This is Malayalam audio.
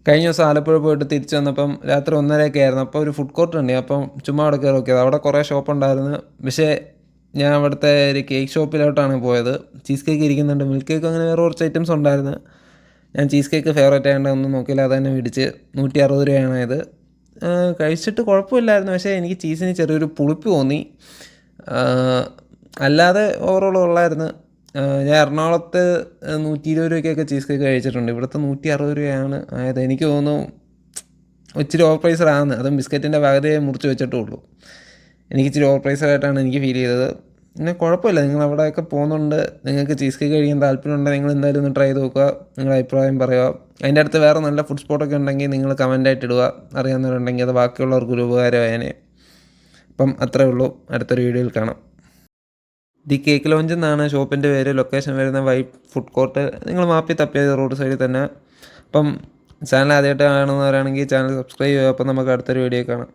കഴിഞ്ഞ ദിവസം ആലപ്പുഴ പോയിട്ട് തിരിച്ച് വന്നപ്പം രാത്രി 1:30 ആയിരുന്നു. അപ്പോൾ ഒരു ഫുഡ് കോർട്ട് ഉണ്ട്. അപ്പം ചുമ്മാ അവിടെ കയറി നോക്കിയത്. അവിടെ കുറേ ഷോപ്പ് ഉണ്ടായിരുന്നു. പക്ഷേ ഞാൻ അവിടുത്തെ ഒരു കേക്ക് ഷോപ്പിലോട്ടാണ് പോയത്. ചീസ് കേക്ക് ഇരിക്കുന്നുണ്ട്, മിൽക്ക് കേക്ക്, അങ്ങനെ വേറെ കുറച്ച് ഐറ്റംസ് ഉണ്ടായിരുന്നു. ഞാൻ ചീസ് കേക്ക് ഫേവറേറ്റ് ആയതുകൊണ്ട് ഒന്നും നോക്കിയില്ല, അത് തന്നെ മേടിച്ച്. 160 രൂപയാണ് ഇത്. കഴിച്ചിട്ട് കുഴപ്പമില്ലായിരുന്നു. പക്ഷേ എനിക്ക് ചീസിന് ചെറിയൊരു പുളിപ്പ് തോന്നി. അല്ലാതെ ഓവറോൾ കൊള്ളായിരുന്നു. ഞാൻ എറണാകുളത്ത് 120 രൂപയ്ക്കൊക്കെ ചീസ് കേക്ക് കഴിച്ചിട്ടുണ്ട്. ഇവിടുത്തെ 160 രൂപയാണ് ആയത്. എനിക്ക് തോന്നുന്നു ഇച്ചിരി ഓവർ പ്രൈസ്ഡാണ്. അതും ബിസ്ക്കറ്റിൻ്റെ പകുതിയെ മുറിച്ച് വെച്ചിട്ടുള്ളൂ. എനിക്ക് ഇച്ചിരി ഓവർ പ്രൈസ്ഡായിട്ടാണ് എനിക്ക് ഫീൽ ചെയ്തത്. പിന്നെ കുഴപ്പമില്ല, നിങ്ങൾ അവിടെയൊക്കെ പോകുന്നുണ്ട്, നിങ്ങൾക്ക് ചീസ് കേക്ക് കഴിക്കാൻ താല്പര്യമുണ്ടെങ്കിൽ നിങ്ങൾ എന്തായാലും ഒന്ന് ട്രൈ ചെയ്ത് നോക്കുക. നിങ്ങളുടെ അഭിപ്രായം പറയുക. അതിൻ്റെ അടുത്ത് വേറെ നല്ല ഫുഡ് സ്പോട്ടൊക്കെ ഉണ്ടെങ്കിൽ നിങ്ങൾ കമൻ്റായിട്ട് ഇടുക. അറിയാവുന്നവരുണ്ടെങ്കിൽ അത് ബാക്കിയുള്ളവർക്കൊരു ഉപകാരമായേനെ. അപ്പം അത്രേ ഉള്ളൂ. അടുത്തൊരു വീഡിയോയിൽ കാണാം. ദി കേക്ക് ലോഞ്ച് എന്നാണ് ഷോപ്പിൻ്റെ പേര്. ലൊക്കേഷൻ വരുന്ന വൈറ്റ് ഫുഡ് കോർട്ട്. നിങ്ങൾ മാപ്പിൽ തപ്പിയത് റോഡ് സൈഡിൽ തന്നെ. അപ്പം ചാനൽ ആദ്യമായിട്ട് കാണുന്നവരാണെങ്കിൽ ചാനൽ സബ്സ്ക്രൈബ് ചെയ്യുക. അപ്പം നമുക്ക് അടുത്തൊരു വീഡിയോ കാണാം.